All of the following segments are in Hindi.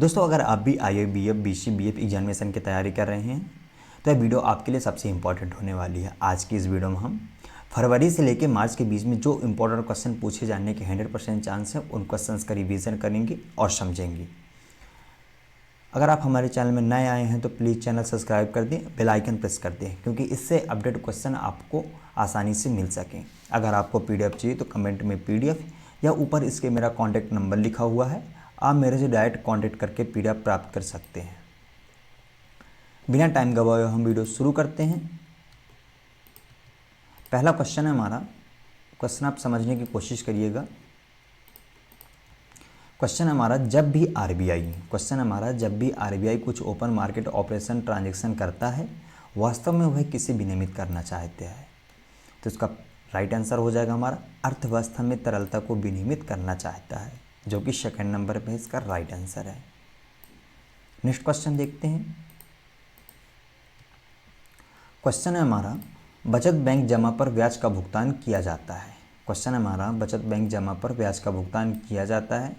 दोस्तों, अगर आप भी IIBF BCBF एग्जामिनेशन की तैयारी कर रहे हैं तो यह वीडियो आपके लिए सबसे इम्पॉर्टेंट होने वाली है। आज की इस वीडियो में हम फरवरी से लेकर मार्च के बीच में जो इम्पोर्टेंट क्वेश्चन पूछे जाने के 100% चांस है उन क्वेश्चंस का रिवीजन करेंगे और समझेंगे। अगर आप हमारे चैनल में नए आए हैं तो प्लीज़ चैनल सब्सक्राइब कर दें, बेल आइकन प्रेस कर दें, क्योंकि इससे अपडेट क्वेश्चन आपको आसानी से मिल सकें। अगर आपको PDF चाहिए तो कमेंट में PDF या ऊपर इसके मेरा कॉन्टैक्ट नंबर लिखा हुआ है, आप मेरे से डायरेक्ट कॉन्टैक्ट करके PDF प्राप्त कर सकते हैं। बिना टाइम गवाए हम वीडियो शुरू करते हैं। पहला क्वेश्चन है हमारा, क्वेश्चन आप समझने की कोशिश करिएगा। क्वेश्चन हमारा, जब भी RBI कुछ ओपन मार्केट ऑपरेशन ट्रांजैक्शन करता है, वास्तव में वह किसे विनियमित करना चाहते हैं? तो इसका राइट आंसर हो जाएगा हमारा अर्थव्यवस्था में तरलता को विनियमित करना चाहता है, जो कि सेकंड नंबर पे इसका राइट आंसर है। नेक्स्ट क्वेश्चन देखते हैं। क्वेश्चन है हमारा, बचत बैंक जमा पर ब्याज का भुगतान किया जाता है। क्वेश्चन हमारा, बचत बैंक जमा पर ब्याज का भुगतान किया जाता है।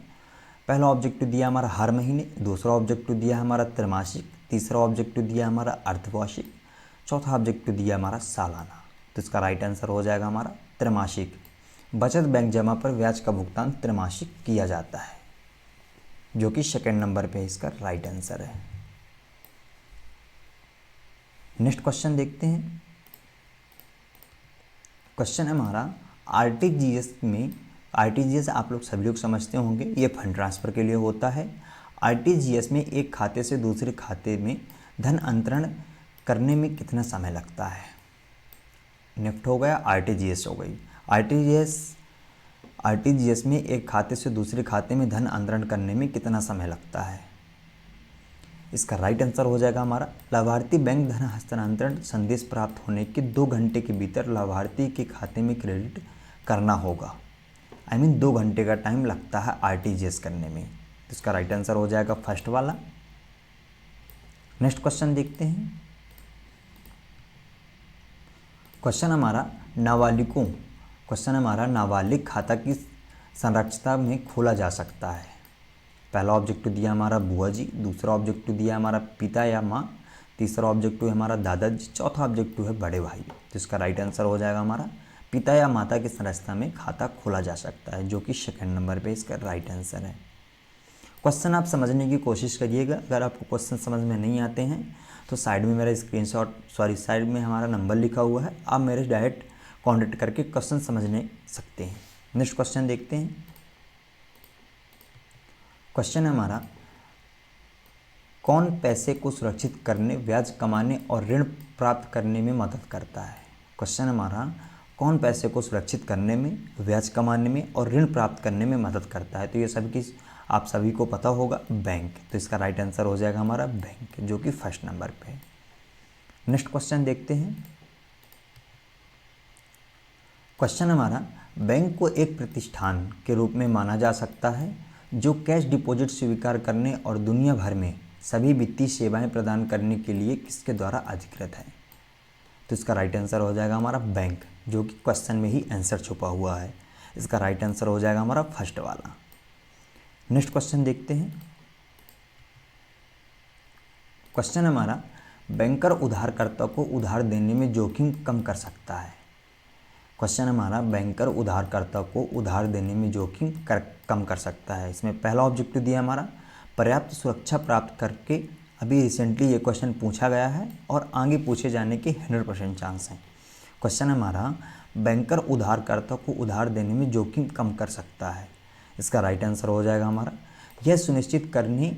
पहला ऑब्जेक्टिव दिया हमारा हर महीने, दूसरा ऑब्जेक्टिव दिया हमारा त्रैमासिक, तीसरा ऑब्जेक्टिव दिया हमारा अर्धवार्षिक, चौथा ऑब्जेक्टिव दिया हमारा सालाना। तो इसका राइट आंसर हो जाएगा हमारा त्रैमासिक। बचत बैंक जमा पर ब्याज का भुगतान त्रैमासिक किया जाता है, जो कि सेकंड नंबर पे इसका राइट आंसर है। नेक्स्ट क्वेश्चन देखते हैं। क्वेश्चन है हमारा, आरटीजीएस आप लोग सभी लोग समझते होंगे, ये फंड ट्रांसफ़र के लिए होता है। आरटीजीएस में एक खाते से दूसरे खाते में धन अंतरण करने में कितना समय लगता है? नेफ्ट हो गया, आरटीजीएस हो गई। आरटीजीएस में एक खाते से दूसरे खाते में धन अंतरण करने में कितना समय लगता है? इसका राइट आंसर हो जाएगा हमारा, लाभार्थी बैंक धन हस्तांतरण संदेश प्राप्त होने के 2 घंटे के भीतर लाभार्थी के खाते में क्रेडिट करना होगा। 2 घंटे का टाइम लगता है आरटीजीएस करने में। तो इसका राइट आंसर हो जाएगा फर्स्ट वाला। नेक्स्ट क्वेश्चन देखते हैं। क्वेश्चन हमारा, नाबालिग खाता किस संरक्षता में खोला जा सकता है? पहला ऑब्जेक्टिव दिया हमारा बुआ जी, दूसरा ऑब्जेक्टिव दिया हमारा पिता या माँ, तीसरा ऑब्जेक्टिव है हमारा दादाजी, चौथा ऑब्जेक्टिव है बड़े भाई। तो इसका राइट आंसर हो जाएगा हमारा पिता या माता की संरक्षता में खाता खोला जा सकता है, जो कि सेकंड नंबर पे इसका राइट आंसर है। क्वेश्चन आप समझने की कोशिश करिएगा। अगर आपको क्वेश्चन समझ में नहीं आते हैं तो साइड में मेरा साइड में हमारा नंबर लिखा हुआ है, आप मेरे डायरेक्ट कॉन्टेक्ट करके क्वेश्चन समझने सकते हैं। नेक्स्ट क्वेश्चन देखते हैं। क्वेश्चन है हमारा, कौन पैसे को सुरक्षित करने, ब्याज कमाने और ऋण प्राप्त करने में मदद करता है? क्वेश्चन हमारा, कौन पैसे को सुरक्षित करने में, ब्याज कमाने में और ऋण प्राप्त करने में मदद करता है? तो ये आप सभी को पता होगा, बैंक। तो इसका राइट आंसर हो जाएगा हमारा बैंक, जो कि फर्स्ट नंबर पे है। नेक्स्ट क्वेश्चन देखते हैं। क्वेश्चन हमारा, बैंक को एक प्रतिष्ठान के रूप में माना जा सकता है जो कैश डिपॉजिट स्वीकार करने और दुनिया भर में सभी वित्तीय सेवाएं प्रदान करने के लिए किसके द्वारा अधिकृत है? तो इसका राइट आंसर हो जाएगा हमारा बैंक, जो कि क्वेश्चन में ही आंसर छुपा हुआ है। इसका राइट आंसर हो जाएगा हमारा फर्स्ट वाला। नेक्स्ट क्वेश्चन देखते हैं। क्वेश्चन हमारा, बैंकर उधारकर्ता को उधार देने में जोखिम कम कर सकता है। क्वेश्चन हमारा, बैंकर उधारकर्ता को उधार देने में जोखिम कम कर सकता है। इसमें पहला ऑब्जेक्टिव दिया हमारा पर्याप्त सुरक्षा प्राप्त करके। अभी रिसेंटली ये क्वेश्चन पूछा गया है और आगे पूछे जाने के 100% चांस हैं। क्वेश्चन हमारा, बैंकर उधारकर्ता को उधार देने में जोखिम कम कर सकता है। इसका राइट आंसर हो जाएगा हमारा, यह सुनिश्चित करने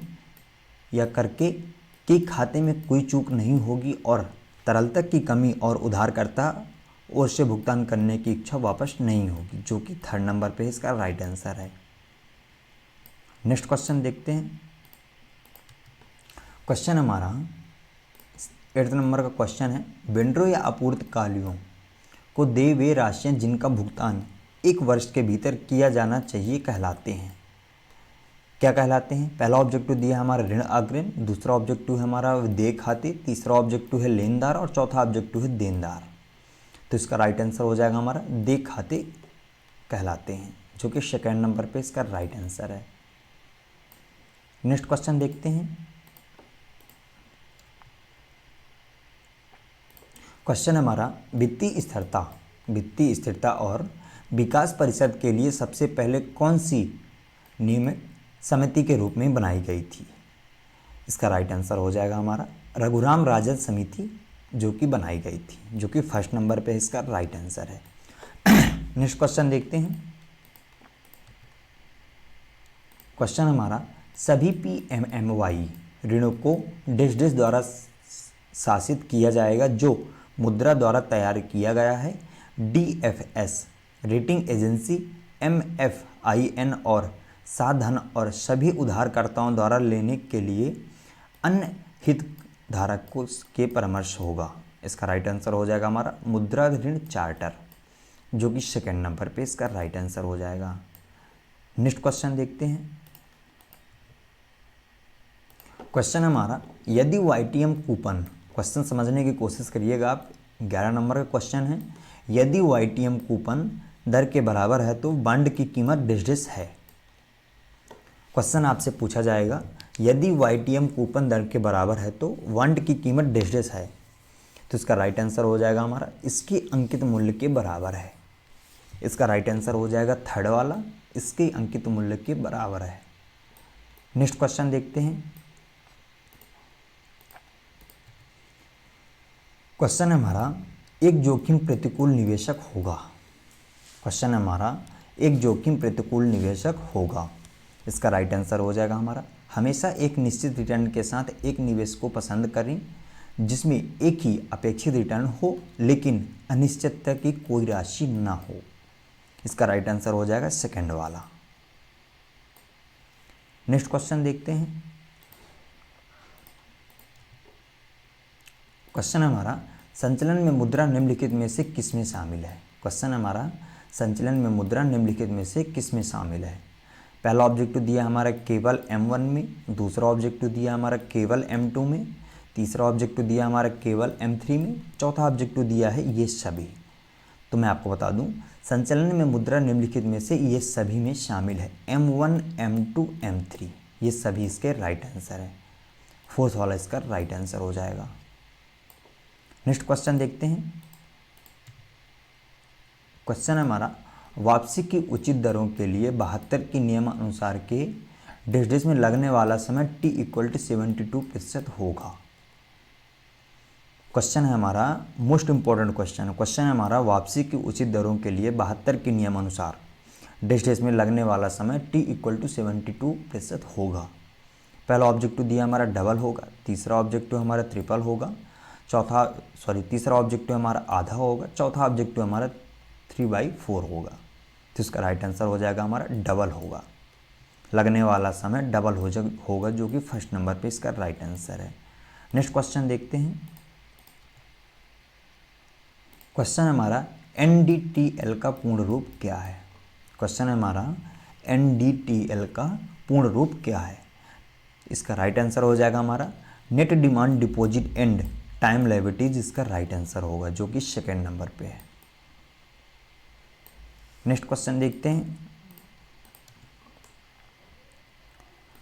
या करके कि खाते में कोई चूक नहीं होगी और तरलता की कमी और उधारकर्ता और से भुगतान करने की इच्छा वापस नहीं होगी, जो कि थर्ड नंबर पे इसका राइट आंसर है। नेक्स्ट क्वेश्चन देखते हैं। क्वेश्चन हमारा 8th नंबर का क्वेश्चन है, वेंडरों या आपूर्तिकारियों को देय वे राशियाँ जिनका भुगतान 1 वर्ष के भीतर किया जाना चाहिए कहलाते हैं। क्या कहलाते हैं? पहला ऑब्जेक्टिव दिया हमारा ऋण अग्रिम, दूसरा ऑब्जेक्टिव है हमारा देय खाते, तीसरा ऑब्जेक्टिव है लेनदार और चौथा ऑब्जेक्टिव है देनदार। तो इसका राइट आंसर हो जाएगा हमारा देय खाते कहलाते हैं, जो कि सेकंड नंबर पे इसका राइट आंसर है। नेक्स्ट क्वेश्चन देखते हैं। क्वेश्चन हमारा वित्तीय स्थिरता और विकास परिषद के लिए सबसे पहले कौन सी नियमित समिति के रूप में बनाई गई थी? इसका राइट आंसर हो जाएगा हमारा रघुराम राजन समिति, जो कि बनाई गई थी, जो कि फर्स्ट नंबर पे इसका राइट आंसर है। नेक्स्ट क्वेश्चन देखते हैं। क्वेश्चन हमारा सभी PMMY ऋणों को डिश द्वारा शासित किया जाएगा जो मुद्रा द्वारा तैयार किया गया है। DFS रेटिंग एजेंसी, MFIN और साधन और सभी उधारकर्ताओं द्वारा लेने के लिए अन्य हितधारकों के परामर्श होगा। इसका राइट आंसर हो जाएगा हमारा मुद्रा ऋण चार्टर, जो कि सेकेंड नंबर पे इसका राइट आंसर हो जाएगा। नेक्स्ट क्वेश्चन देखते हैं। क्वेश्चन हमारा यदि YTM कूपन, क्वेश्चन समझने की कोशिश करिएगा आप, 11 नंबर का क्वेश्चन है। यदि YTM कूपन दर के बराबर है तो बॉन्ड की कीमत डिश है। क्वेश्चन आपसे पूछा जाएगा यदि YTM कूपन दर के बराबर है तो बॉन्ड की कीमत डिश है, तो इसका राइट आंसर हो जाएगा हमारा इसकी अंकित मूल्य के बराबर है। इसका राइट आंसर हो जाएगा थर्ड वाला, इसके अंकित मूल्य के बराबर है। नेक्स्ट क्वेश्चन देखते हैं। क्वेश्चन हमारा एक जोखिम प्रतिकूल निवेशक होगा। क्वेश्चन हमारा एक जोखिम प्रतिकूल निवेशक होगा। इसका राइट आंसर हो जाएगा हमारा हमेशा एक निश्चित रिटर्न के साथ एक निवेश को पसंद करें जिसमें एक ही अपेक्षित रिटर्न हो लेकिन अनिश्चितता की कोई राशि ना हो। इसका राइट आंसर हो जाएगा सेकंड वाला। नेक्स्ट क्वेश्चन देखते हैं। क्वेश्चन हमारा संचलन में मुद्रा निम्नलिखित में से किसमें शामिल है? क्वेश्चन हमारा संचलन में मुद्रा निम्नलिखित में से किसमें शामिल है? पहला ऑब्जेक्टिव दिया हमारा केवल M1 में, दूसरा ऑब्जेक्टिव दिया हमारा केवल M2 में, तीसरा ऑब्जेक्टिव दिया हमारा केवल M3 में, चौथा ऑब्जेक्टिव दिया है ये सभी। तो मैं आपको बता दूं संचलन में मुद्रा निम्नलिखित में से ये सभी में शामिल है। M1, M2, M3 ये सभी इसके राइट आंसर है। फोर्थ वाला इसका राइट आंसर हो जाएगा। नेक्स्ट क्वेश्चन देखते हैं। क्वेश्चन हमारा वापसी की उचित दरों के लिए 72 के नियम अनुसार के डिश में लगने वाला समय T = 72% होगा। क्वेश्चन है हमारा मोस्ट इंपॉर्टेंट क्वेश्चन। क्वेश्चन है हमारा वापसी की उचित दरों के लिए 72 के नियम अनुसार डिश में लगने वाला समय T = 72% होगा। पहला ऑब्जेक्टिव दिया हमारा डबल होगा, तीसरा ऑब्जेक्टिव हमारा ट्रिपल होगा, तीसरा ऑब्जेक्टिव हमारा आधा होगा, चौथा ऑब्जेक्टिव हमारा 3/4 होगा। तो इसका राइट आंसर हो जाएगा हमारा डबल होगा। लगने वाला समय डबल होगा, जो कि फर्स्ट नंबर पे इसका राइट आंसर है। नेक्स्ट क्वेश्चन देखते हैं। क्वेश्चन हमारा NDTL का पूर्ण रूप क्या है? क्वेश्चन हमारा NDTL का पूर्ण रूप क्या है? इसका राइट आंसर हो जाएगा हमारा net demand deposit and time liabilities, इसका राइट आंसर होगा, जो कि सेकेंड नंबर पे है। नेक्स्ट क्वेश्चन देखते हैं।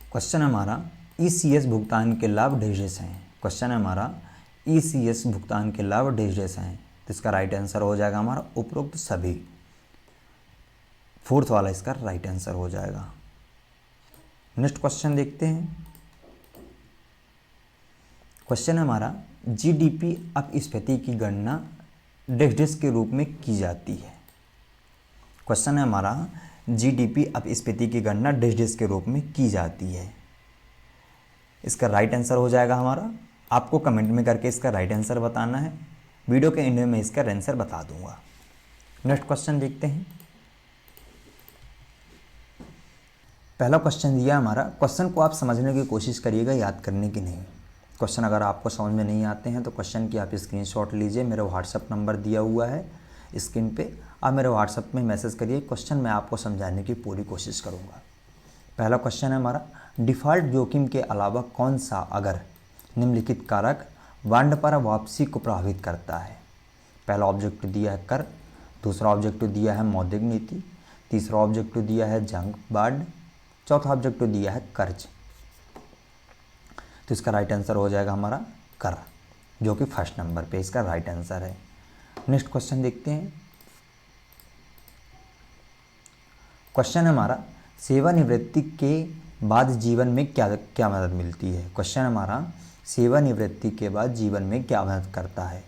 क्वेश्चन हमारा ECS भुगतान के लाभ डिश हैं। क्वेश्चन हमारा ECS भुगतान के लाभ डिश हैं, तो इसका राइट आंसर हो जाएगा हमारा उपरोक्त सभी। फोर्थ वाला इसका राइट आंसर हो जाएगा। नेक्स्ट क्वेश्चन देखते हैं। क्वेश्चन हमारा GDP अपस्फीति की गणना डिश के रूप में की जाती है। क्वेश्चन है हमारा GDP अपस्फीति की गणना डिश के रूप में की जाती है। इसका राइट आंसर हो जाएगा हमारा, आपको कमेंट में करके इसका राइट आंसर बताना है। वीडियो के एंड में इसका आंसर बता दूंगा। नेक्स्ट क्वेश्चन देखते हैं। पहला क्वेश्चन दिया हमारा, क्वेश्चन को आप समझने की कोशिश करिएगा, याद करने की नहीं। क्वेश्चन अगर आपको समझ में नहीं आते हैं तो क्वेश्चन की आप स्क्रीनशॉट लीजिए, मेरा व्हाट्सअप नंबर दिया हुआ है स्क्रीन पे, आप मेरे व्हाट्सअप में मैसेज करिए। क्वेश्चन मैं आपको समझाने की पूरी कोशिश करूँगा। पहला क्वेश्चन है हमारा, डिफ़ॉल्ट जोखिम के अलावा कौन सा अगर निम्नलिखित कारक बॉन्ड पर वापसी को प्रभावित करता है? पहला ऑब्जेक्टिव दिया है कर, दूसरा ऑब्जेक्टिव दिया है मौद्रिक नीति, तीसरा ऑब्जेक्टिव दिया है जंग बॉन्ड, चौथा ऑब्जेक्टिव दिया है कर्ज। तो इसका राइट आंसर हो जाएगा हमारा कर, जो कि फर्स्ट नंबर पे इसका राइट आंसर है। नेक्स्ट क्वेश्चन देखते हैं। क्वेश्चन हमारा सेवानिवृत्ति के बाद जीवन में क्या क्या मदद मिलती है। क्वेश्चन हमारा सेवानिवृत्ति के बाद जीवन में क्या मदद करता है।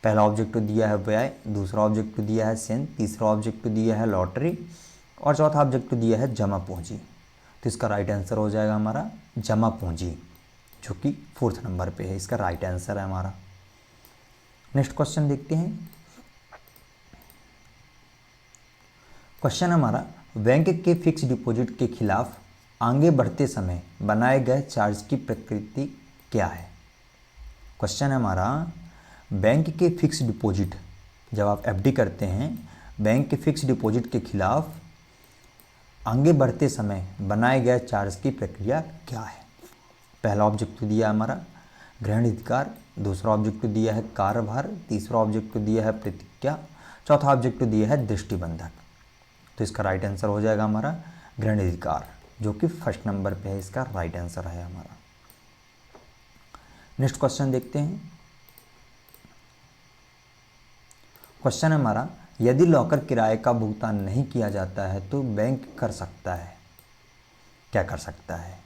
पहला ऑब्जेक्टिव दिया है व्यय, दूसरा ऑब्जेक्टिव दिया है सेन, तीसरा ऑब्जेक्टिव दिया है लॉटरी और चौथा ऑब्जेक्टिव दिया है जमा पूंजी। तो इसका राइट आंसर हो जाएगा हमारा जमा पूंजी, जो कि फोर्थ नंबर पे है, इसका राइट आंसर है हमारा। नेक्स्ट क्वेश्चन देखते हैं। क्वेश्चन हमारा बैंक के फिक्स डिपॉजिट के खिलाफ आगे बढ़ते समय बनाए गए चार्ज की प्रकृति क्या है। क्वेश्चन हमारा बैंक के फिक्स डिपॉजिट, जब आप एफडी करते हैं, बैंक के फिक्स डिपॉजिट के खिलाफ आगे बढ़ते समय बनाए गए चार्ज की प्रक्रिया क्या है। पहला ऑब्जेक्टिव दिया हमारा ग्रहण अधिकार, दूसरा ऑब्जेक्टिव दिया है कार्यभार, तीसरा ऑब्जेक्टिव दिया है प्रतिज्ञा, चौथा ऑब्जेक्टिव दिया है दृष्टिबंधक। तो इसका राइट आंसर हो जाएगा हमारा ग्रहण अधिकार, जो कि फर्स्ट नंबर पे है, इसका राइट आंसर है हमारा। नेक्स्ट क्वेश्चन देखते हैं। क्वेश्चन हमारा यदि लॉकर किराए का भुगतान नहीं किया जाता है तो बैंक कर सकता है, क्या कर सकता है।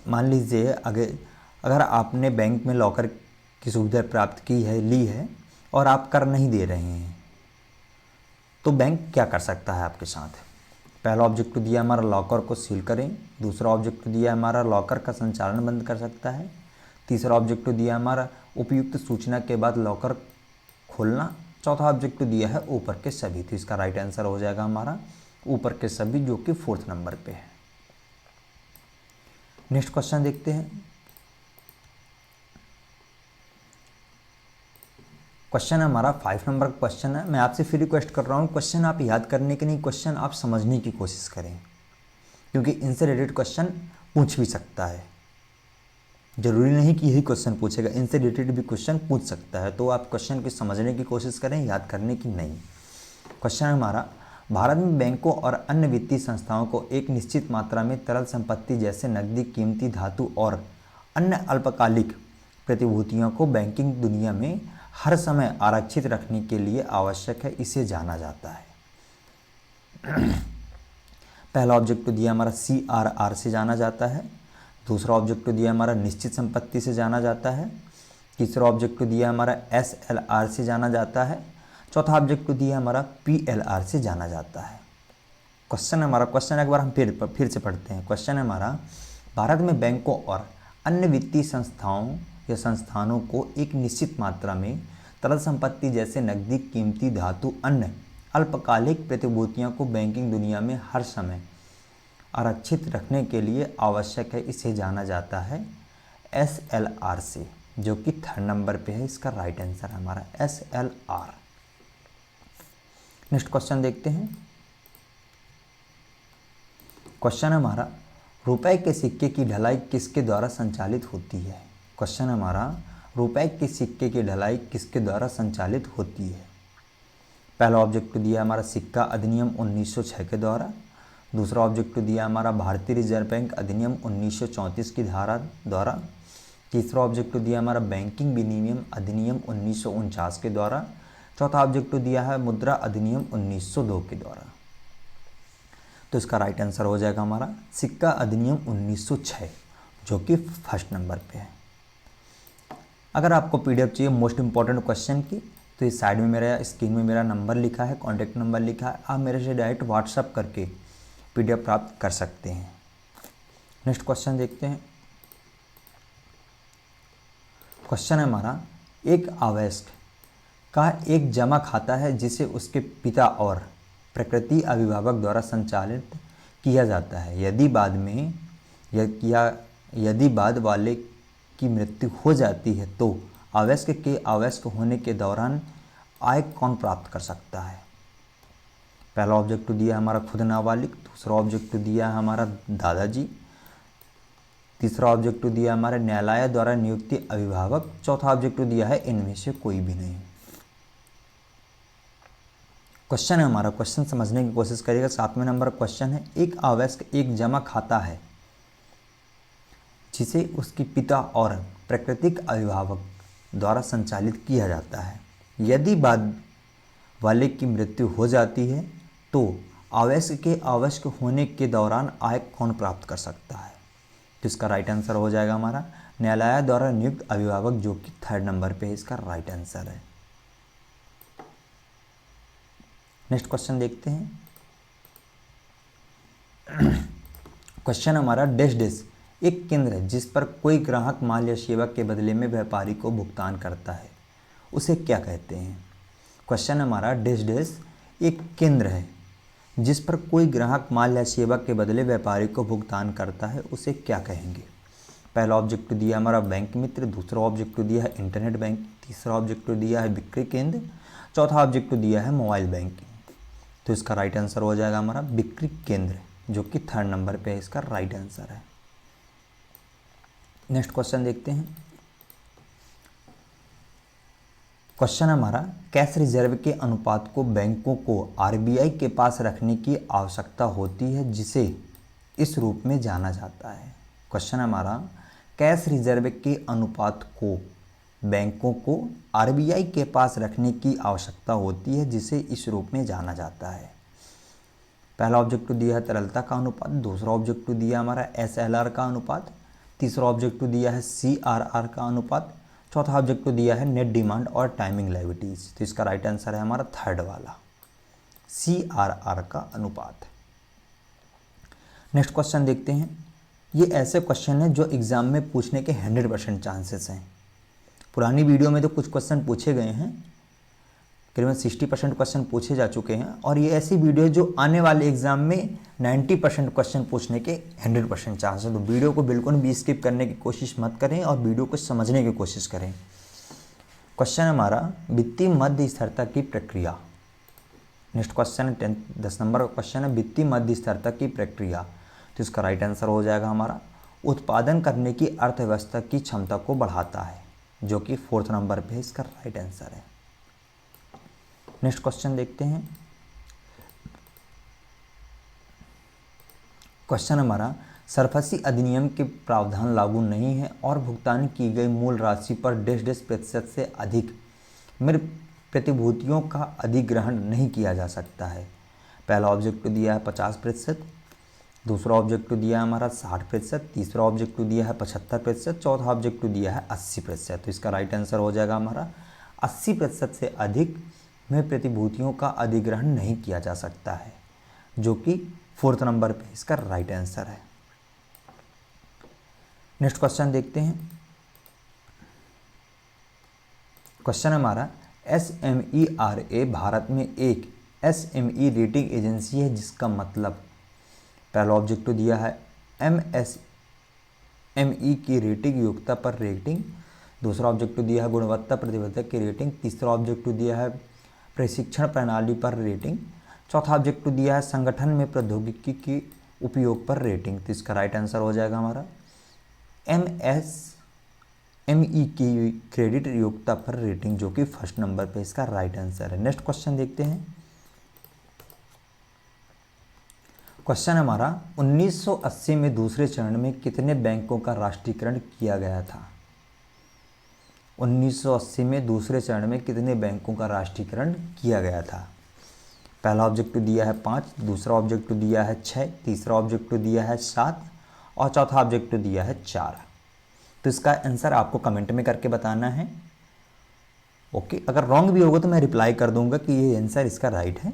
मान लीजिए अगर आपने बैंक में लॉकर की सुविधा प्राप्त की है, ली है, और आप कर नहीं दे रहे हैं, तो बैंक क्या कर सकता है आपके साथ। पहला ऑब्जेक्टिव दिया हमारा लॉकर को सील करें, दूसरा ऑब्जेक्टिव दिया हमारा लॉकर का संचालन बंद कर सकता है, तीसरा ऑब्जेक्टिव दिया हमारा उपयुक्त सूचना के बाद लॉकर खोलना, चौथा ऑब्जेक्टिव दिया है ऊपर के सभी। तो इसका राइट आंसर हो जाएगा हमारा ऊपर के सभी, जो कि फोर्थ नंबर पे है। नेक्स्ट क्वेश्चन देखते हैं। क्वेश्चन हमारा 5 नंबर का क्वेश्चन है। मैं आपसे फिर रिक्वेस्ट कर रहा हूँ, क्वेश्चन आप याद करने के नहीं, क्वेश्चन आप समझने की कोशिश करें, क्योंकि इनसे रिलेटेड क्वेश्चन पूछ भी सकता है। जरूरी नहीं कि यही क्वेश्चन पूछेगा, इनसे रिलेटेड भी क्वेश्चन पूछ सकता है। तो आप क्वेश्चन को समझने की कोशिश करें, याद करने की नहीं। क्वेश्चन हमारा भारत में बैंकों और अन्य वित्तीय संस्थाओं को एक निश्चित मात्रा में तरल संपत्ति जैसे नकदी, कीमती धातु और अन्य अल्पकालिक प्रतिभूतियों को बैंकिंग दुनिया में हर समय आरक्षित रखने के लिए आवश्यक है, इसे जाना जाता है। पहला ऑब्जेक्टिव दिया हमारा CRR से जाना जाता है, दूसरा ऑब्जेक्टिव दिया हमारा निश्चित संपत्ति से जाना जाता है, तीसरा ऑब्जेक्टिव दिया हमारा SLR से जाना जाता है, चौथा ऑब्जेक्टिव दिया हमारा PLR से जाना जाता है। क्वेश्चन एक बार हम फिर से पढ़ते हैं। क्वेश्चन हमारा भारत में बैंकों और अन्य वित्तीय संस्थाओं या संस्थानों को एक निश्चित मात्रा में तरल संपत्ति जैसे नकदी, कीमती धातु, अन्य अल्पकालिक प्रतिभूतियों को बैंकिंग दुनिया में हर समय आरक्षित रखने के लिए आवश्यक है, इसे जाना जाता है SLR से, जो कि थर्ड नंबर पे है, इसका राइट आंसर है हमारा SLR। नेक्स्ट क्वेश्चन देखते हैं। क्वेश्चन हमारा रुपए के सिक्के की ढलाई किसके द्वारा संचालित होती है। क्वेश्चन हमारा रुपए के सिक्के की ढलाई किसके द्वारा संचालित होती है। पहला ऑब्जेक्टिव दिया हमारा सिक्का अधिनियम 1906 के द्वारा, दूसरा ऑब्जेक्टिव दिया हमारा भारतीय रिजर्व बैंक अधिनियम 1934 की धारा द्वारा, तीसरा ऑब्जेक्टिव दिया हमारा बैंकिंग विनियम अधिनियम 1949 के द्वारा, चौथा ऑब्जेक्टिव दिया है मुद्रा अधिनियम 1902 के द्वारा। तो इसका राइट आंसर हो जाएगा हमारा सिक्का अधिनियम 1906, जो कि फर्स्ट नंबर पे है। अगर आपको PDF चाहिए मोस्ट इंपॉर्टेंट क्वेश्चन की, तो इस साइड में मेरा स्क्रीन में मेरा नंबर लिखा है, कॉन्टैक्ट नंबर लिखा है, आप मेरे से डायरेक्ट व्हाट्सअप करके PDF प्राप्त कर सकते हैं। नेक्स्ट क्वेश्चन देखते हैं। क्वेश्चन है हमारा एक अवयस्क का एक जमा खाता है जिसे उसके पिता और प्रकृति अभिभावक द्वारा संचालित किया जाता है। यदि बाद वाले की मृत्यु हो जाती है तो अवयस्क के अवयस्क होने के दौरान आय कौन प्राप्त कर सकता है। पहला ऑब्जेक्टिव दिया हमारा खुद नाबालिग, दूसरा ऑब्जेक्टिव दिया हमारा दादाजी, तीसरा ऑब्जेक्टिव दिया हमारे न्यायालय द्वारा नियुक्ति अभिभावक, चौथा ऑब्जेक्टिव दिया है इनमें से कोई भी नहीं। क्वेश्चन है हमारा, क्वेश्चन समझने की कोशिश करिएगा। 7वें नंबर क्वेश्चन है एक अवयस्क एक जमा खाता है जिसे उसके पिता और प्राकृतिक अभिभावक द्वारा संचालित किया जाता है। यदि बाद वाले की मृत्यु हो जाती है तो आवश्यक होने के दौरान आय कौन प्राप्त कर सकता है? तो इसका राइट आंसर हो जाएगा हमारा न्यायालय द्वारा नियुक्त अभिभावक, जो कि 3rd नंबर पे इसका राइट आंसर है। नेक्स्ट क्वेश्चन देखते हैं। क्वेश्चन हमारा डैश डैश एक केंद्र है जिस पर कोई ग्राहक माल या सेवा के बदले में व्यापारी को भुगतान करता है, उसे क्या कहते हैं? क्वेश्चन हमारा डैश डैश एक केंद्र है जिस पर कोई ग्राहक माल या सेवा के बदले व्यापारी को भुगतान करता है, उसे क्या कहेंगे? पहला ऑब्जेक्टिव दिया हमारा बैंक मित्र, दूसरा ऑब्जेक्टिव दिया है इंटरनेट बैंक, तीसरा ऑब्जेक्टिव दिया है बिक्री केंद्र, चौथा ऑब्जेक्टिव दिया है मोबाइल बैंकिंग। तो इसका राइट आंसर हो जाएगा हमारा बिक्री केंद्र, जो कि 3rd नंबर पे इसका राइट आंसर है। नेक्स्ट क्वेश्चन देखते हैं। क्वेश्चन हमारा कैश रिजर्व के अनुपात को बैंकों को आरबीआई के पास रखने की आवश्यकता होती है, जिसे इस रूप में जाना जाता है। क्वेश्चन हमारा कैश रिजर्व के अनुपात को बैंकों को आरबीआई के पास रखने की आवश्यकता होती है, जिसे इस रूप में जाना जाता है। पहला ऑब्जेक्टिव दिया है तरलता का अनुपात, दूसरा ऑब्जेक्टिव दिया हमारा एसएलआर का अनुपात, तीसरा ऑब्जेक्टिव दिया है सीआरआर का अनुपात, चौथा ऑब्जेक्टिव दिया है नेट डिमांड और टाइमिंग लायबिलिटीज। तो इसका राइट आंसर है हमारा 3rd वाला सीआरआर का अनुपात। नेक्स्ट क्वेश्चन देखते हैं। ये ऐसे क्वेश्चन है जो एग्जाम में पूछने के 100% चांसेस हैं। पुरानी वीडियो में तो कुछ क्वेश्चन पूछे गए हैं, करीबन 60% क्वेश्चन पूछे जा चुके हैं, और ये ऐसी वीडियो है जो आने वाले एग्जाम में 90% क्वेश्चन पूछने के 100% चांस है। तो वीडियो को बिल्कुल भी स्किप करने की कोशिश मत करें और वीडियो को समझने की कोशिश करें। क्वेश्चन हमारा वित्तीय मध्य स्थिरता की प्रक्रिया। नेक्स्ट क्वेश्चन है 10 नंबर का क्वेश्चन है वित्तीय मध्य स्थिरता की प्रक्रिया। तो इसका राइट आंसर हो जाएगा हमारा उत्पादन करने की अर्थव्यवस्था की क्षमता को बढ़ाता है, जो कि 4th नंबर पे इसका राइट आंसर है। नेक्स्ट क्वेश्चन देखते हैं। क्वेश्चन हमारा सरफसी अधिनियम के प्रावधान लागू नहीं है और भुगतान की गई मूल राशि पर डैश डैश प्रतिशत से अधिक मृत प्रतिभूतियों का अधिग्रहण नहीं किया जा सकता है। पहला ऑब्जेक्टिव दिया है 50%, दूसरा ऑब्जेक्टिव दिया है हमारा 60%, तीसरा ऑब्जेक्टिव दिया है 75%, चौथा ऑब्जेक्टिव दिया है 80%। तो इसका राइट आंसर हो जाएगा हमारा 80% से अधिक में प्रतिभूतियों का अधिग्रहण नहीं किया जा सकता है, जो कि 4th नंबर पे इसका राइट आंसर है। नेक्स्ट क्वेश्चन देखते हैं। क्वेश्चन हमारा SMERA भारत में एक SME रेटिंग एजेंसी है जिसका मतलब, पहला ऑब्जेक्टिव दिया है MSME की रेटिंग योग्यता पर रेटिंग, दूसरा ऑब्जेक्टिव दिया है गुणवत्ता प्रतिबद्धता की रेटिंग, तीसरा ऑब्जेक्टिव दिया है प्रशिक्षण प्रणाली पर रेटिंग, चौथा ऑब्जेक्टिव दिया है संगठन में प्रौद्योगिकी के उपयोग पर रेटिंग। तो इसका राइट आंसर हो जाएगा हमारा MSME की क्रेडिट योग्यता पर रेटिंग, जो कि 1st नंबर पे इसका राइट आंसर है। नेक्स्ट क्वेश्चन देखते हैं। क्वेश्चन हमारा 1980 में दूसरे चरण में कितने बैंकों का राष्ट्रीयकरण किया गया था? 1980 में दूसरे चरण में कितने बैंकों का राष्ट्रीयकरण किया गया था? पहला ऑब्जेक्टिव दिया है 5, दूसरा ऑब्जेक्टिव दिया है 6, तीसरा ऑब्जेक्टिव दिया है 7 और चौथा ऑब्जेक्टिव दिया है 4। तो इसका आंसर आपको कमेंट में करके बताना है। ओके, अगर रॉन्ग भी होगा तो मैं रिप्लाई कर दूंगा कि ये आंसर इसका राइट है,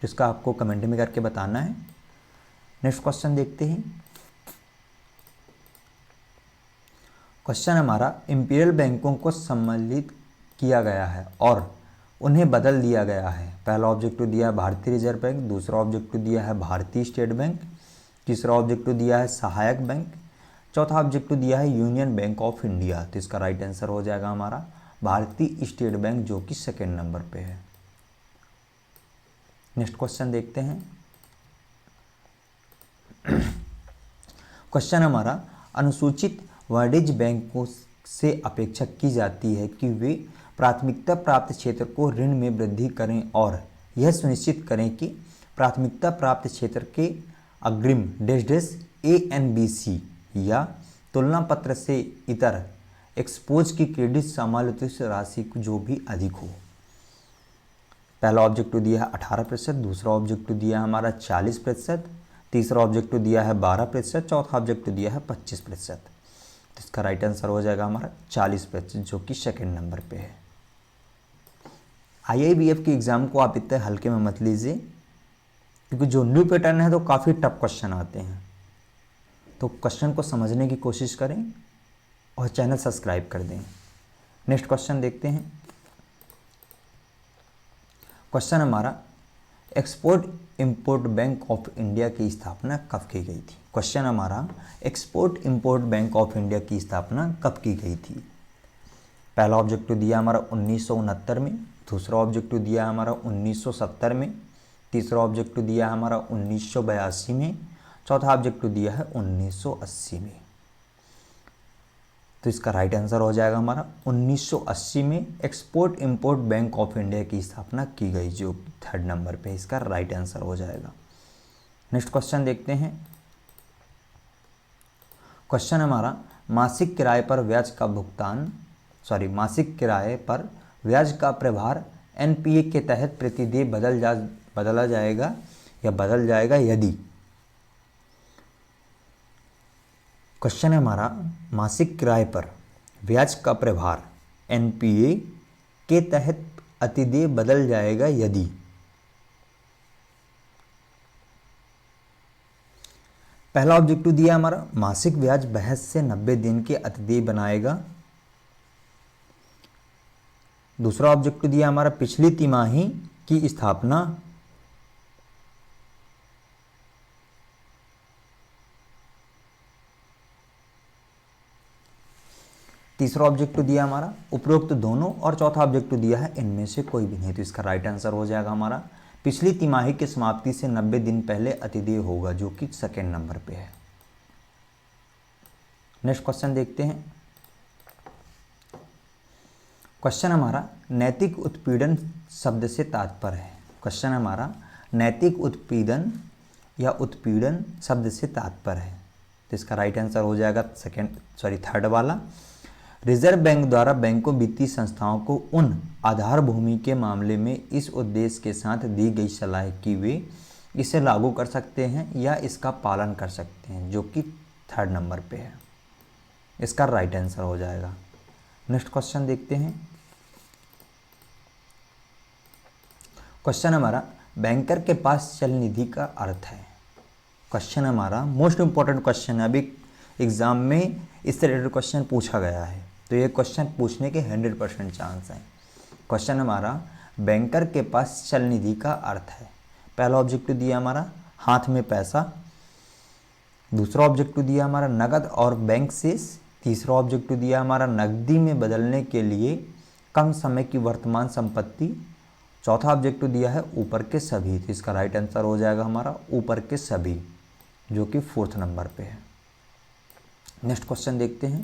जिसका आपको कमेंट में करके बताना है। नेक्स्ट क्वेश्चन देखते हैं। क्वेश्चन हमारा इंपीरियल बैंकों को सम्मिलित किया गया है और उन्हें बदल दिया गया है। पहला ऑब्जेक्टिव दिया है भारतीय रिजर्व बैंक, दूसरा ऑब्जेक्टिव दिया है भारतीय स्टेट बैंक, तीसरा ऑब्जेक्टिव दिया है सहायक बैंक, चौथा ऑब्जेक्टिव दिया है यूनियन बैंक ऑफ इंडिया। तो इसका राइट आंसर हो जाएगा हमारा भारतीय स्टेट बैंक, जो कि 2nd नंबर पे है। नेक्स्ट क्वेश्चन देखते हैं। क्वेश्चन हमारा अनुसूचित वाणिज्य बैंकों से अपेक्षा की जाती है कि वे प्राथमिकता प्राप्त क्षेत्र को ऋण में वृद्धि करें और यह सुनिश्चित करें कि प्राथमिकता प्राप्त क्षेत्र के अग्रिम डैश डैश ANBC या तुलना पत्र से इतर एक्सपोज की क्रेडिट समायोजित राशि जो भी अधिक हो। पहला ऑब्जेक्टिव दिया है 18%, दूसरा ऑब्जेक्टिव दिया है हमारा 40%, तीसरा ऑब्जेक्टिव दिया है 12%, चौथा ऑब्जेक्टिव दिया है 25%। तो इसका राइट आंसर हो जाएगा हमारा 40%, जो कि सेकेंड नंबर पे है। IIBF के एग्ज़ाम को आप इतने हल्के में मत लीजिए, क्योंकि जो न्यू पैटर्न है तो काफ़ी टफ क्वेश्चन आते हैं। तो क्वेश्चन को समझने की कोशिश करें और चैनल सब्सक्राइब कर दें। नेक्स्ट क्वेश्चन देखते हैं। क्वेश्चन हमारा, export import bank of India की स्थापना कब की गई थी। क्वेश्चन हमारा, export import bank of India की स्थापना कब की गई थी। पहला ऑब्जेक्टिव दिया हमारा 1969 में, दूसरा ऑब्जेक्टिव दिया हमारा 1970 में, तीसरा ऑब्जेक्टिव दिया हमारा 1982 में, चौथा ऑब्जेक्टिव दिया है 1980 में। तो इसका राइट आंसर हो जाएगा हमारा 1980 में export import bank of India की स्थापना की गई, जो थर्ड नंबर पे इसका राइट आंसर हो जाएगा। नेक्स्ट क्वेश्चन देखते हैं। क्वेश्चन हमारा, मासिक किराए पर ब्याज का भुगतान मासिक किराए पर ब्याज का प्रभार NPA के तहत प्रतिदेय बदल जाएगा यदि। क्वेश्चन है हमारा, मासिक किराए पर ब्याज का प्रभार NPA के तहत अतिदेय बदल जाएगा यदि। पहला ऑब्जेक्टिव दिया हमारा, मासिक ब्याज बहस से 90 दिन के अतिदेय बनाएगा। दूसरा ऑब्जेक्टिव दिया हमारा, पिछली तिमाही की स्थापना तीसरा ऑब्जेक्टिव दिया हमारा उपरोक्त दोनों, और चौथा ऑब्जेक्टिव दिया है इनमें से कोई भी नहीं। तो इसका राइट आंसर हो जाएगा हमारा पिछली तिमाही की समाप्ति से 90 दिन पहले अतिदेय होगा, जो कि सेकेंड नंबर पे है। नेक्स्ट क्वेश्चन देखते हैं। क्वेश्चन हमारा, नैतिक उत्पीड़न शब्द से तात्पर्य है। क्वेश्चन हमारा, नैतिक उत्पीड़न या उत्पीड़न शब्द से तात्पर्य है। तो इसका राइट आंसर हो जाएगा थर्ड वाला। रिजर्व बैंक द्वारा बैंकों वित्तीय संस्थाओं को उन आधार भूमि के मामले में इस उद्देश्य के साथ दी गई सलाह कि वे इसे लागू कर सकते हैं या इसका पालन कर सकते हैं, जो कि थर्ड नंबर पे है। इसका राइट आंसर हो जाएगा। नेक्स्ट क्वेश्चन देखते हैं। क्वेश्चन हमारा, बैंकर के पास चल निधि का अर्थ है। क्वेश्चन हमारा मोस्ट इंपॉर्टेंट क्वेश्चन है, अभी एग्जाम में इस रिलेटेड क्वेश्चन पूछा गया है, तो ये क्वेश्चन पूछने के 100% चांस हैं। क्वेश्चन हमारा, बैंकर के पास चल निधि का अर्थ है। पहला ऑब्जेक्टिव दिया हमारा हाथ में पैसा, दूसरा ऑब्जेक्टिव दिया हमारा नगद और बैंक शेष, तीसरा ऑब्जेक्टिव दिया हमारा नकदी में बदलने के लिए कम समय की वर्तमान संपत्ति, चौथा ऑब्जेक्टिव दिया है ऊपर के सभी। तो इसका राइट आंसर हो जाएगा हमारा ऊपर के सभी, जो कि फोर्थ नंबर पे है। नेक्स्ट क्वेश्चन देखते हैं।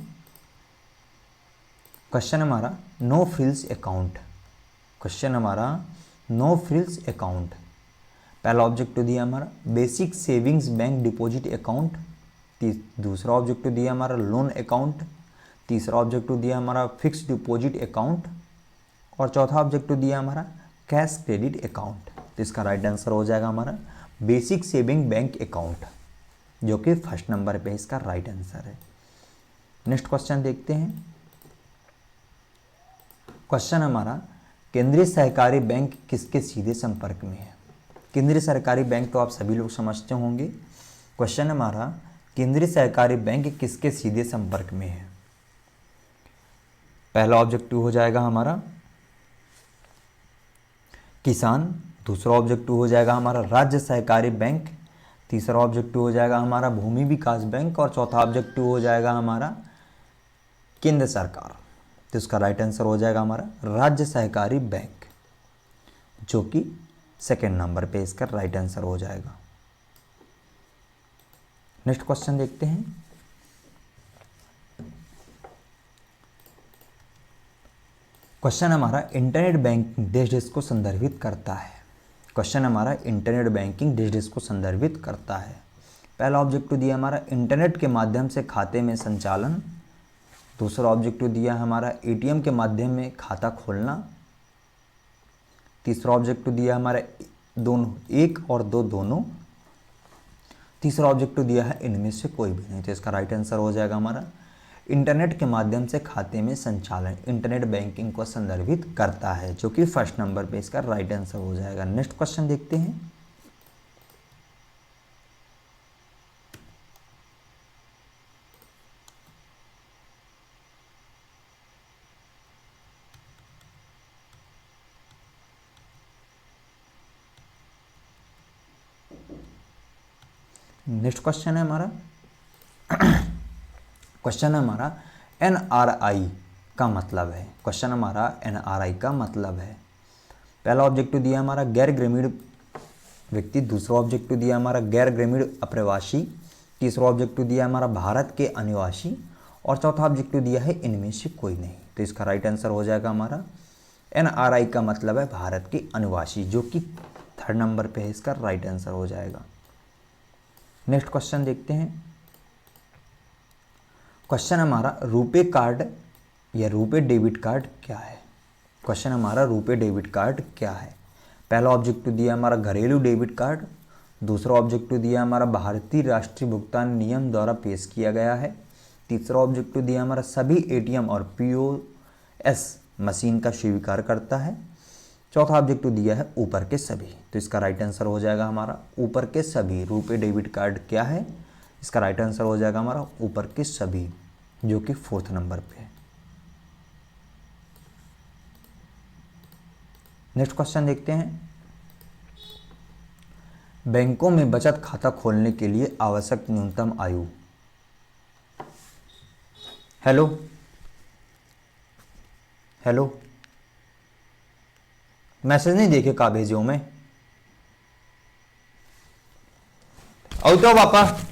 क्वेश्चन हमारा, नो फ्रिल्स अकाउंट। क्वेश्चन हमारा, नो फ्रिल्स अकाउंट। पहला ऑब्जेक्टिव दिया हमारा basic savings bank deposit account, दूसरा ऑब्जेक्टिव दिया हमारा लोन अकाउंट, तीसरा ऑब्जेक्टिव दिया हमारा फिक्स्ड डिपॉजिट अकाउंट, और चौथा ऑब्जेक्टिव दिया हमारा कैश क्रेडिट अकाउंट। तो इसका राइट आंसर हो जाएगा हमारा बेसिक सेविंग बैंक अकाउंट, जो कि फर्स्ट नंबर पे इसका राइट आंसर है। नेक्स्ट क्वेश्चन देखते हैं। क्वेश्चन हमारा, केंद्रीय सहकारी बैंक किसके सीधे संपर्क में है। केंद्रीय सरकारी बैंक तो आप सभी लोग समझते होंगे। क्वेश्चन हमारा, केंद्रीय सहकारी बैंक किसके सीधे संपर्क में है। पहला ऑब्जेक्टिव हो जाएगा हमारा किसान, दूसरा ऑब्जेक्टिव हो जाएगा हमारा राज्य सहकारी बैंक, तीसरा ऑब्जेक्टिव हो जाएगा हमारा भूमि विकास बैंक, और चौथा ऑब्जेक्टिव हो जाएगा हमारा केंद्र सरकार। तो इसका राइट आंसर हो जाएगा हमारा राज्य सहकारी बैंक, जो कि सेकेंड नंबर पे इसका राइट आंसर हो जाएगा। नेक्स्ट क्वेश्चन देखते हैं। क्वेश्चन हमारा, इंटरनेट बैंकिंग देश को संदर्भित करता है। क्वेश्चन हमारा, इंटरनेट बैंकिंग देश को संदर्भित करता है। पहला ऑब्जेक्टिव दिया हमारा इंटरनेट के माध्यम से खाते में संचालन। दूसरा ऑब्जेक्टिव दिया हमारा एटीएम के माध्यम में खाता खोलना। तीसरा ऑब्जेक्टिव दिया हमारा दोनों, एक और दो दोनों। तीसरा ऑब्जेक्टिव दिया है इनमें से कोई भी नहीं। तो इसका राइट आंसर हो जाएगा हमारा इंटरनेट के माध्यम से खाते में संचालन, इंटरनेट बैंकिंग को संदर्भित करता है, जो कि फर्स्ट नंबर पे इसका राइट आंसर हो जाएगा। नेक्स्ट क्वेश्चन देखते हैं। नेक्स्ट क्वेश्चन है हमारा क्वेश्चन है हमारा एनआरआई का मतलब है। क्वेश्चन हमारा एनआरआई का मतलब है। पहला ऑब्जेक्टिव दिया हमारा गैर ग्रामीण व्यक्ति। दूसरा ऑब्जेक्टिव दिया हमारा गैर ग्रामीण अप्रवासी। तीसरा ऑब्जेक्टिव दिया हमारा भारत के अनिवासी। और चौथा ऑब्जेक्टिव दिया है इनमें से कोई नहीं। तो इसका राइट आंसर हो जाएगा हमारा एनआरआई का मतलब है भारत के अनिवासी, जो कि थर्ड नंबर पे है, इसका राइट आंसर हो जाएगा। नेक्स्ट क्वेश्चन देखते हैं। क्वेश्चन हमारा रुपे कार्ड या रुपे डेबिट कार्ड क्या है। क्वेश्चन हमारा रुपे डेबिट कार्ड क्या है। पहला ऑब्जेक्टिव दिया हमारा घरेलू डेबिट कार्ड। दूसरा ऑब्जेक्टिव दिया हमारा भारतीय राष्ट्रीय भुगतान नियम द्वारा पेश किया गया है। तीसरा ऑब्जेक्टिव दिया हमारा सभी एटीएम और पीओएस मशीन का स्वीकार करता है। चौथा ऑब्जेक्टिव दिया है ऊपर के सभी। तो इसका राइट आंसर हो जाएगा हमारा ऊपर के सभी। रुपे डेबिट कार्ड क्या है, इसका राइट आंसर हो जाएगा हमारा ऊपर के सभी, जो कि फोर्थ नंबर पे है। नेक्स्ट क्वेश्चन देखते हैं। बैंकों में बचत खाता खोलने के लिए आवश्यक न्यूनतम आयु। हेलो हेलो, मैसेज नहीं देखे का भेजे हो मैं। आओ तो पापा।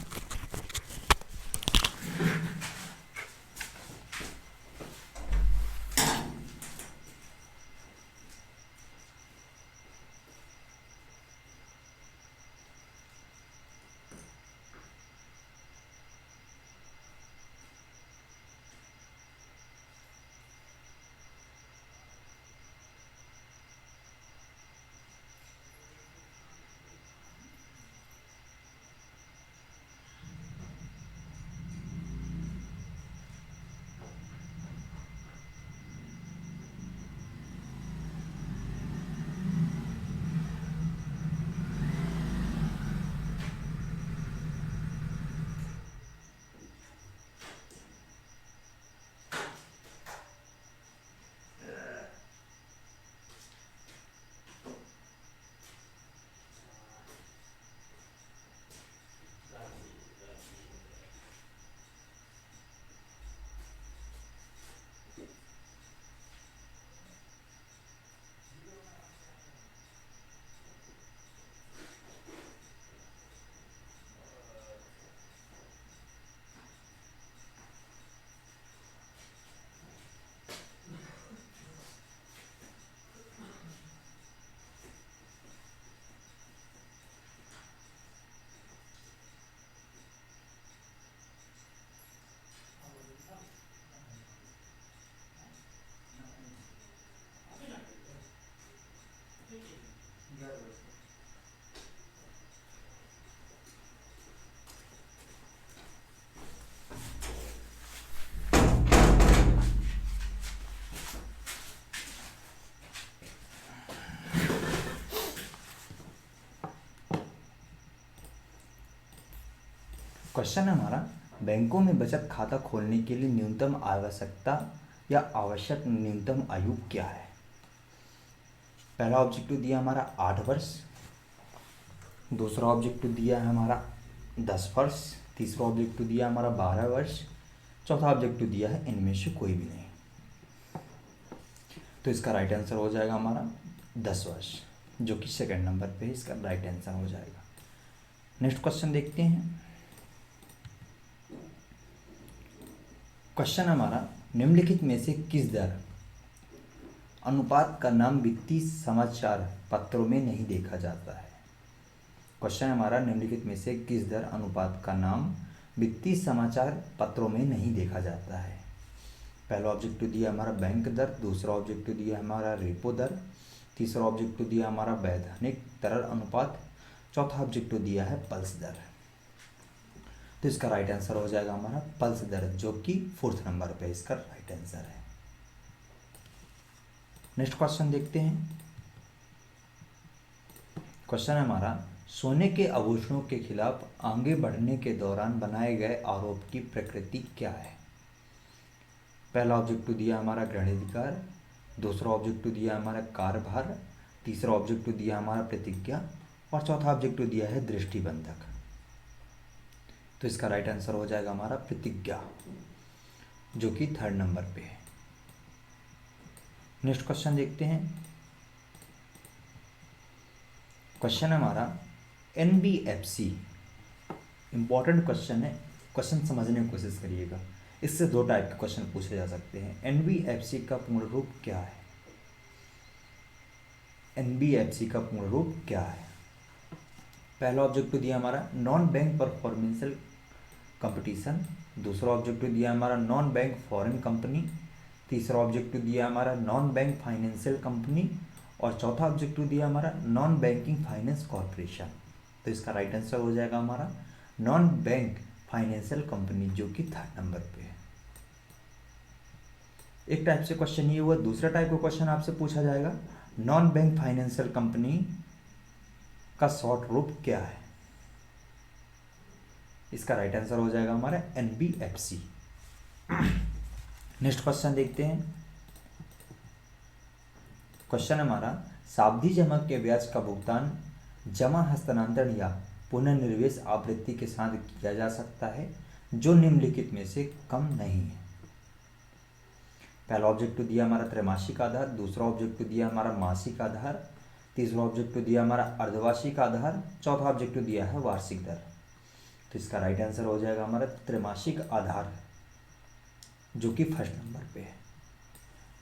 क्वेश्चन है हमारा बैंकों में बचत खाता खोलने के लिए न्यूनतम आवश्यकता या आवश्यक न्यूनतम आयु क्या है। पहला ऑब्जेक्टिव दिया हमारा 8 वर्ष। दूसरा ऑब्जेक्टिव दिया है हमारा 10 वर्ष। तीसरा ऑब्जेक्टिव दिया हमारा 12 वर्ष। चौथा ऑब्जेक्टिव दिया है इनमें से कोई भी नहीं। तो इसका राइट आंसर हो जाएगा हमारा 10 वर्ष, जो कि सेकंड नंबर पे इसका राइट आंसर हो जाएगा। नेक्स्ट क्वेश्चन देखते हैं। क्वेश्चन हमारा निम्नलिखित में से किस दर अनुपात का नाम वित्तीय समाचार पत्रों में नहीं देखा जाता है। क्वेश्चन है हमारा, निम्नलिखित में से किस दर अनुपात का नाम वित्तीय समाचार पत्रों में नहीं देखा जाता है? पहला ऑब्जेक्टिव दिया हमारा बैंक दर, दूसरा ऑब्जेक्टिव दिया हमारा रेपो दर, तीसरा ऑब्जेक्टिव दिया हमारा वैधानिक तरल अनुपात, चौथा ऑब्जेक्टिव दिया है पल्स दर। तो इसका राइट आंसर हो जाएगा हमारा पल्स दर, जो कि 4th नंबर पे इसका राइट आंसर है। नेक्स्ट क्वेश्चन देखते हैं। क्वेश्चन है हमारा, सोने के आभूषणों के खिलाफ आगे बढ़ने के दौरान बनाए गए आरोप की प्रकृति क्या है? पहला ऑब्जेक्टिव दिया हमारा ग्रहणाधिकार, दूसरा ऑब्जेक्टिव दिया हमारा कार्यभार, तीसरा ऑब्जेक्टिव दिया हमारा प्रतिज्ञा और चौथा ऑब्जेक्टिव दिया है दृष्टिबंधक। तो इसका राइट आंसर हो जाएगा हमारा प्रतिज्ञा, जो कि 3rd नंबर पे है। नेक्स्ट क्वेश्चन देखते हैं। क्वेश्चन है हमारा, NBFC इंपॉर्टेंट क्वेश्चन है, क्वेश्चन समझने की कोशिश करिएगा। इससे 2 टाइप के क्वेश्चन पूछे जा सकते हैं। NBFC का पूर्ण रूप क्या है? NBFC का पूर्ण रूप क्या है? पहला ऑब्जेक्टिव दिया हमारा नॉन बैंक परफॉर्मेंशियल कंपटीशन, दूसरा ऑब्जेक्टिव दिया हमारा नॉन बैंक फॉरेन कंपनी, तीसरा ऑब्जेक्टिव दिया हमारा नॉन बैंक फाइनेंशियल कंपनी और चौथा ऑब्जेक्टिव दिया हमारा नॉन बैंकिंग फाइनेंस कॉर्पोरेशन। तो इसका राइट आंसर हो जाएगा हमारा नॉन बैंक फाइनेंशियल कंपनी, जो कि 3rd नंबर पे है। एक टाइप से क्वेश्चन ये हुआ। दूसरा टाइप का क्वेश्चन आपसे पूछा जाएगा, नॉन बैंक फाइनेंशियल कंपनी का शॉर्ट रूप क्या है? इसका राइट आंसर हो जाएगा हमारा NBFC। नेक्स्ट क्वेश्चन देखते हैं। क्वेश्चन हमारा, सावधि जमा के ब्याज का भुगतान जमा हस्तांतरण या पुनर्निवेश आवृत्ति के साथ किया जा सकता है, जो निम्नलिखित में से कम नहीं है। पहला ऑब्जेक्टिव दिया हमारा त्रैमासिक आधार, दूसरा ऑब्जेक्टिव दिया हमारा मासिक आधार, तीसरा ऑब्जेक्टिव दिया हमारा अर्धवार्षिक आधार, चौथा ऑब्जेक्टिव दिया है वार्षिक दर। तो इसका राइट आंसर हो जाएगा हमारा त्रैमासिक आधार, जो कि 1st नंबर पे है।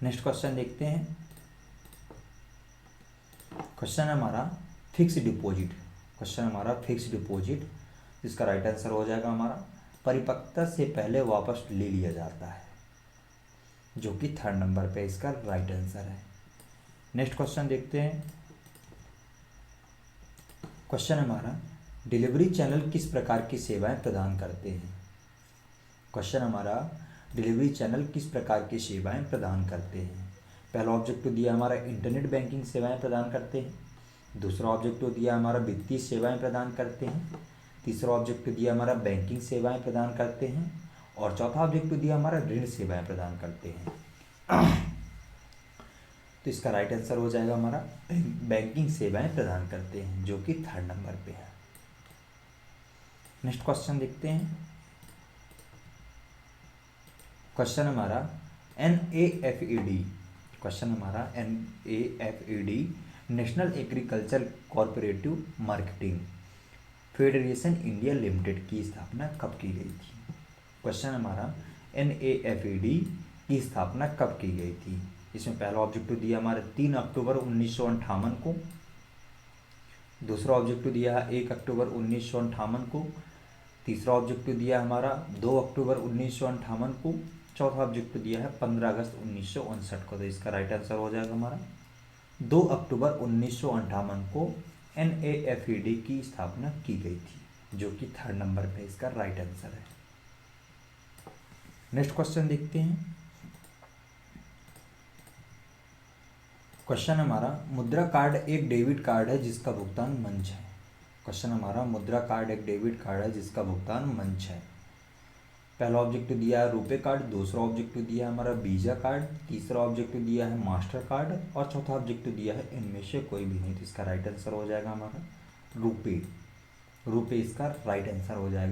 नेक्स्ट क्वेश्चन देखते हैं। क्वेश्चन हमारा फिक्स डिपॉजिट। क्वेश्चन हमारा फिक्स डिपॉजिट, इसका राइट आंसर हो जाएगा हमारा परिपक्वता से पहले वापस ले लिया जाता है, जो कि 3rd नंबर पे इसका राइट आंसर है। नेक्स्ट क्वेश्चन देखते हैं। क्वेश्चन हमारा, डिलीवरी चैनल किस प्रकार की सेवाएं प्रदान करते हैं? क्वेश्चन हमारा, डिलीवरी चैनल किस प्रकार की सेवाएं प्रदान करते हैं? पहला ऑब्जेक्टिव दिया हमारा इंटरनेट बैंकिंग सेवाएं प्रदान करते हैं, दूसरा ऑब्जेक्टिव दिया हमारा वित्तीय सेवाएं प्रदान करते हैं, तीसरा ऑब्जेक्टिव दिया हमारा बैंकिंग सेवाएं प्रदान करते हैं और चौथा ऑब्जेक्टिव दिया हमारा ऋण सेवाएं प्रदान करते हैं। तो इसका राइट आंसर हो जाएगा हमारा बैंकिंग सेवाएं प्रदान करते हैं, जो कि 3rd नंबर पे है। नेक्स्ट क्वेश्चन देखते हैं। क्वेश्चन हमारा NAFED। क्वेश्चन हमारा NAFED national agriculture cooperative marketing federation India limited की स्थापना कब की गई थी? क्वेश्चन हमारा NAFED की स्थापना कब की गई थी? इसमें पहला ऑब्जेक्टिव दिया हमारा 3 अक्टूबर 1958 को, दूसरा ऑब्जेक्टिव दिया है 1 अक्टूबर 1958 को, तीसरा ऑब्जेक्टिव दिया हमारा 2 अक्टूबर 1958 को, चौथा ऑब्जेक्टिव दिया है 15 अगस्त 1959 को। तो इसका राइट आंसर हो जाएगा हमारा 2 अक्टूबर 1958 को NAFED की स्थापना की गई थी, जो कि 3rd नंबर पे इसका राइट आंसर है। नेक्स्ट क्वेश्चन देखते हैं। क्वेश्चन हमारा, मुद्रा कार्ड एक डेबिट कार्ड है जिसका भुगतान मंच है। क्वेश्चन हमारा, मुद्रा कार्ड एक डेबिट कार्ड है जिसका भुगतान मंच है। पहला ऑब्जेक्टिव दिया है रुपे कार्ड, दूसरा ऑब्जेक्टिव दिया है हमारा वीजा कार्ड, तीसरा ऑब्जेक्टिव दिया है मास्टर कार्ड और चौथा ऑब्जेक्टिव दिया है इनमें से कोई भी नहीं। तो इसका राइट आंसर हो जाएगा हमारा रुपे। रुपे इसका राइट आंसर हो जाएगा।